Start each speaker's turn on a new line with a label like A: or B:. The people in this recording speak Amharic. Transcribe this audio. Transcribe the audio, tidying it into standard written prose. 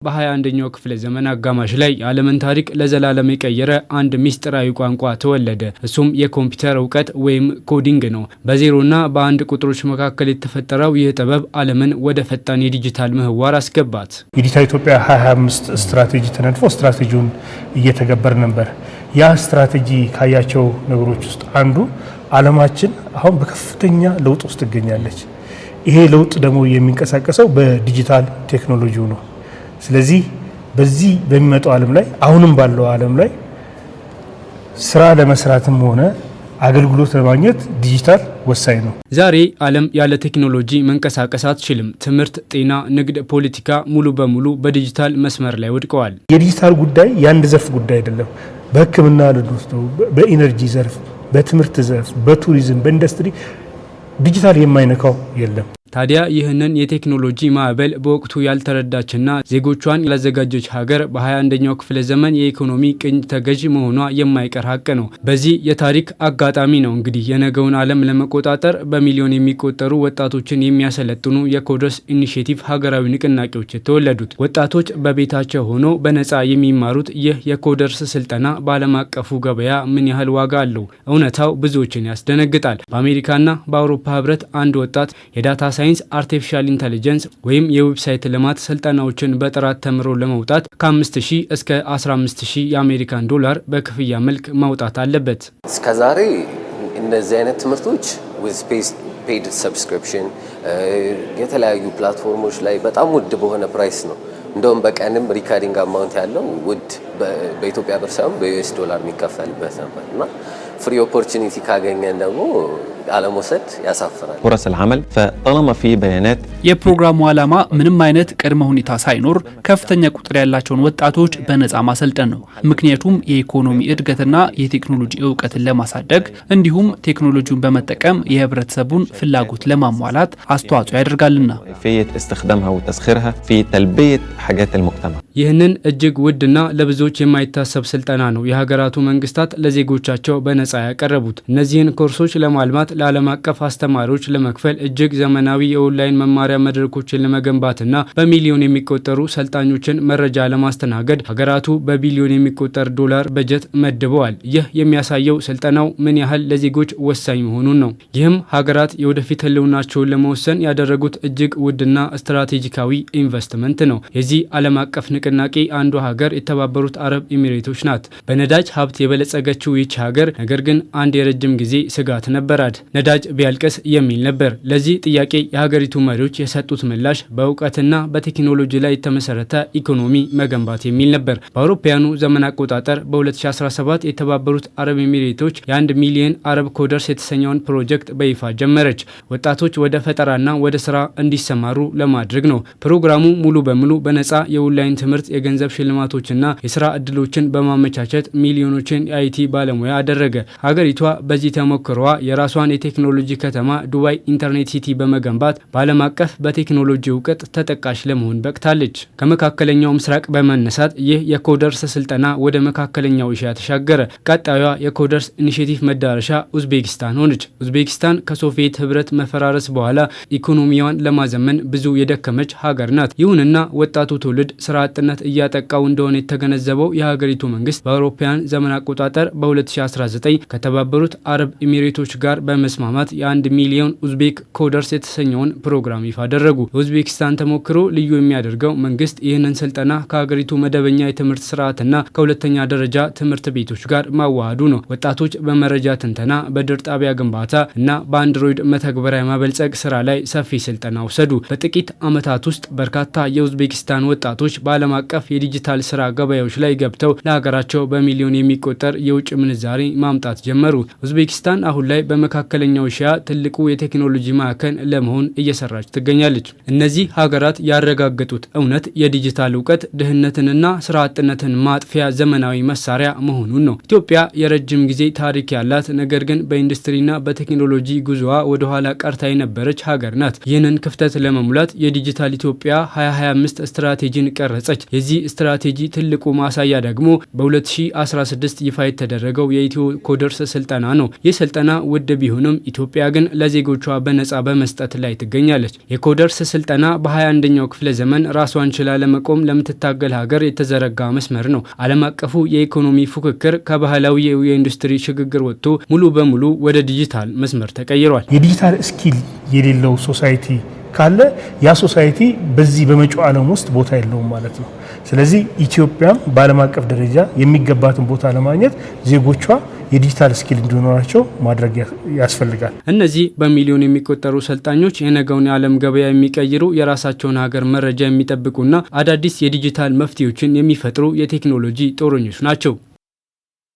A: በ21ኛው ክፍለ ዘመን አጋማሽ ላይ የዓለምን ታሪክ ለዘላለም የቀየረ አንድ ሚስጥራዊ ቋንቋ ተወለደ። እሱም የኮምፒውተር እውቀት ወይም ኮዲንግ ነው። በዜሮና በአንድ ቁጥሮች መካከል የተፈጠረው ይህ ጥበብ ዓለምን ወደ ፈጣን የዲጂታል ምህዋር አስገባት።
B: የዲጂታል ኢትዮጵያ 2025 ስትራቴጂ ተነድፎ ስትራቴጂውን እየተገበር ነበር። ያ ስትራቴጂ ካያቸው ነገሮች ውስጥ አንዱ ዓለማችን አሁን በከፍተኛ ለውጥ ውስጥ ትገኛለች። ይሄ ለውጥ ደግሞ የሚንቀሳቀሰው በዲጂታል ቴክኖሎጂው ነው። ስለዚህ በዚህ በሚመጣው ዓለም ላይ አሁንም ባለው ዓለም ላይ ስራ ለመስራትም ሆነ አገልግሎት ለማግኘት ዲጂታል ወሳኝ ነው።
A: ዛሬ ዓለም ያለ ቴክኖሎጂ መንቀሳቀስ አትችልም። ትምህርት፣ ጤና፣ ንግድ፣ ፖለቲካ ሙሉ በሙሉ በዲጂታል መስመር ላይ ወድቀዋል።
B: የዲጂታል ጉዳይ የአንድ ዘርፍ ጉዳይ አይደለም። በሕክምና ልንወስደው፣ በኢነርጂ ዘርፍ፣ በትምህርት ዘርፍ፣ በቱሪዝም፣ በኢንዱስትሪ ዲጂታል የማይነካው የለም።
A: ታዲያ ይህንን የቴክኖሎጂ ማዕበል በወቅቱ ያልተረዳችና ዜጎቿን ያላዘጋጀች ሀገር በ21ኛው ክፍለ ዘመን የኢኮኖሚ ቅኝ ተገዥ መሆኗ የማይቀር ሀቅ ነው። በዚህ የታሪክ አጋጣሚ ነው እንግዲህ የነገውን ዓለም ለመቆጣጠር በሚሊዮን የሚቆጠሩ ወጣቶችን የሚያሰለጥኑ የኮደርስ ኢኒሼቲቭ ሀገራዊ ንቅናቄዎች የተወለዱት። ወጣቶች በቤታቸው ሆነው በነፃ የሚማሩት ይህ የኮደርስ ስልጠና በዓለም አቀፉ ገበያ ምን ያህል ዋጋ አለው? እውነታው ብዙዎችን ያስደነግጣል። በአሜሪካና በአውሮፓ ህብረት አንድ ወጣት የዳታ ሳይንስ፣ አርቲፊሻል ኢንተለጀንስ ወይም የዌብሳይት ልማት ስልጠናዎችን በጥራት ተምሮ ለመውጣት ከ5000 እስከ 15000 የአሜሪካን ዶላር በክፍያ መልክ ማውጣት አለበት።
C: እስከዛሬ እነዚህ አይነት ትምህርቶች with paid subscription የተለያዩ ፕላትፎርሞች ላይ በጣም ውድ በሆነ ፕራይስ ነው። እንደውም በቀንም ሪካርዲንግ አማውንት ያለው ውድ በኢትዮጵያ ብር ሳይሆን በዩኤስ ዶላር የሚከፈልበት ነበር እና ፍሪ ኦፖርቹኒቲ ካገኘን ደግሞ አለመውሰድ ያሳፍራል።
D: فرص العمل فطالما في بيانات
E: የፕሮግራሙ ዓላማ ምንም አይነት ቅድመ ሁኔታ ሳይኖር ከፍተኛ ቁጥር ያላቸውን ወጣቶች በነፃ ማሰልጠን ነው። ምክንያቱም የኢኮኖሚ እድገትና የቴክኖሎጂ እውቀትን ለማሳደግ እንዲሁም ቴክኖሎጂውን በመጠቀም የህብረተሰቡን ፍላጎት ለማሟላት አስተዋጽኦ ያደርጋልና።
D: كيفية استخدامها وتسخيرها في تلبية حاجات المجتمع።
A: ይህንን እጅግ ውድና ለብዙዎች የማይታሰብ ስልጠና ነው የሀገራቱ መንግስታት ለዜጎቻቸው በነፃ ያቀረቡት። እነዚህን ኮርሶች ለማልማት ለዓለም አቀፍ አስተማሪዎች ለመክፈል እጅግ ዘመናዊ የኦንላይን መማሪያ መድረኮችን ለመገንባትና በሚሊዮን የሚቆጠሩ ሰልጣኞችን መረጃ ለማስተናገድ ሀገራቱ በቢሊዮን የሚቆጠር ዶላር በጀት መድበዋል። ይህ የሚያሳየው ስልጠናው ምን ያህል ለዜጎች ወሳኝ መሆኑን ነው። ይህም ሀገራት የወደፊት ህልውናቸውን ለመወሰን ያደረጉት እጅግ ውድና ስትራቴጂካዊ ኢንቨስትመንት ነው። የዚህ ዓለም አቀፍ ንቅናቄ አንዷ ሀገር የተባበሩት አረብ ኤሚሬቶች ናት። በነዳጅ ሀብት የበለጸገችው ይህች ሀገር ነገር ግን አንድ የረጅም ጊዜ ስጋት ነበራት። ነዳጅ ቢያልቅስ የሚል ነበር። ለዚህ ጥያቄ የሀገሪቱ መሪዎች የሰጡት ምላሽ በእውቀትና በቴክኖሎጂ ላይ የተመሰረተ ኢኮኖሚ መገንባት የሚል ነበር። በአውሮፓውያኑ ዘመን አቆጣጠር በ2017 የተባበሩት አረብ ኤሚሬቶች የ1 ሚሊዮን አረብ ኮደርስ የተሰኘውን ፕሮጀክት በይፋ ጀመረች። ወጣቶች ወደ ፈጠራና ወደ ስራ እንዲሰማሩ ለማድረግ ነው። ፕሮግራሙ ሙሉ በሙሉ በነፃ የኦንላይን ትምህርት፣ የገንዘብ ሽልማቶችና የስራ እድሎችን በማመቻቸት ሚሊዮኖችን የአይቲ ባለሙያ አደረገ። ሀገሪቷ በዚህ ተሞክሯ የራሷን የቴክኖሎጂ ከተማ ዱባይ ኢንተርኔት ሲቲ በመገንባት በዓለም አቀፍ በቴክኖሎጂ እውቀት ተጠቃሽ ለመሆን በቅታለች። ከመካከለኛው ምስራቅ በመነሳት ይህ የኮደርስ ስልጠና ወደ መካከለኛው ኤሽያ ተሻገረ። ቀጣዩዋ የኮደርስ ኢኒሼቲቭ መዳረሻ ኡዝቤኪስታን ሆነች። ኡዝቤኪስታን ከሶቪየት ህብረት መፈራረስ በኋላ ኢኮኖሚዋን ለማዘመን ብዙ የደከመች ሀገር ናት። ይሁንና ወጣቱ ትውልድ ስራ አጥነት እያጠቃው እንደሆነ የተገነዘበው የሀገሪቱ መንግስት በአውሮፓውያን ዘመን አቆጣጠር በ2019 ከተባበሩት አረብ ኤሚሬቶች ጋር በመስማማት የ1 ሚሊዮን ኡዝቤክ ኮደርስ የተሰኘውን ፕሮግራም ይፋ አደረጉ። የኡዝቤኪስታን ተሞክሮ ልዩ የሚያደርገው መንግስት ይህንን ስልጠና ከሀገሪቱ መደበኛ የትምህርት ስርዓትና ከሁለተኛ ደረጃ ትምህርት ቤቶች ጋር ማዋሃዱ ነው። ወጣቶች በመረጃ ትንተና፣ በድር ጣቢያ ግንባታ እና በአንድሮይድ መተግበሪያ ማበልጸግ ስራ ላይ ሰፊ ስልጠና ወሰዱ። በጥቂት ዓመታት ውስጥ በርካታ የኡዝቤኪስታን ወጣቶች በዓለም አቀፍ የዲጂታል ስራ ገበያዎች ላይ ገብተው ለሀገራቸው በሚሊዮን የሚቆጠር የውጭ ምንዛሬ ማምጣት ጀመሩ። ኡዝቤኪስታን አሁን ላይ በመካከለኛው ኤሽያ ትልቁ የቴክኖሎጂ ማዕከል ለመሆን እየሰራች ትገኛለች። እነዚህ ሀገራት ያረጋገጡት እውነት የዲጂታል እውቀት ድህነትንና ስራ አጥነትን ማጥፊያ ዘመናዊ መሳሪያ መሆኑን ነው። ኢትዮጵያ የረጅም ጊዜ ታሪክ ያላት ነገር ግን በኢንዱስትሪና በቴክኖሎጂ ጉዞዋ ወደ ኋላ ቀርታ የነበረች ሀገር ናት። ይህንን ክፍተት ለመሙላት የዲጂታል ኢትዮጵያ 2025 ስትራቴጂን ቀረጸች። የዚህ ስትራቴጂ ትልቁ ማሳያ ደግሞ በ2016 ይፋ የተደረገው የኢትዮ ኮደርስ ስልጠና ነው። ይህ ስልጠና ውድ ቢሆን ቢሆንም ኢትዮጵያ ግን ለዜጎቿ በነጻ በመስጠት ላይ ትገኛለች። የኮደርስ ስልጠና በ21ኛው ክፍለ ዘመን ራሷን ችላ ለመቆም ለምትታገል ሀገር የተዘረጋ መስመር ነው። ዓለም አቀፉ የኢኮኖሚ ፉክክር ከባህላዊ የኢንዱስትሪ ሽግግር ወጥቶ ሙሉ በሙሉ ወደ ዲጂታል መስመር ተቀይሯል።
B: የዲጂታል ስኪል የሌለው ሶሳይቲ ካለ ያ ሶሳይቲ በዚህ በመጪው ዓለም ውስጥ ቦታ የለውም ማለት ነው። ስለዚህ ኢትዮጵያም በዓለም አቀፍ ደረጃ የሚገባትን ቦታ ለማግኘት ዜጎቿ የዲጂታል ስኪል እንዲኖራቸው ማድረግ ያስፈልጋል።
A: እነዚህ በሚሊዮን የሚቆጠሩ ሰልጣኞች የነገውን የዓለም ገበያ የሚቀይሩ የራሳቸውን ሀገር መረጃ የሚጠብቁና አዳዲስ የዲጂታል መፍትሄዎችን የሚፈጥሩ የቴክኖሎጂ ጦረኞች ናቸው።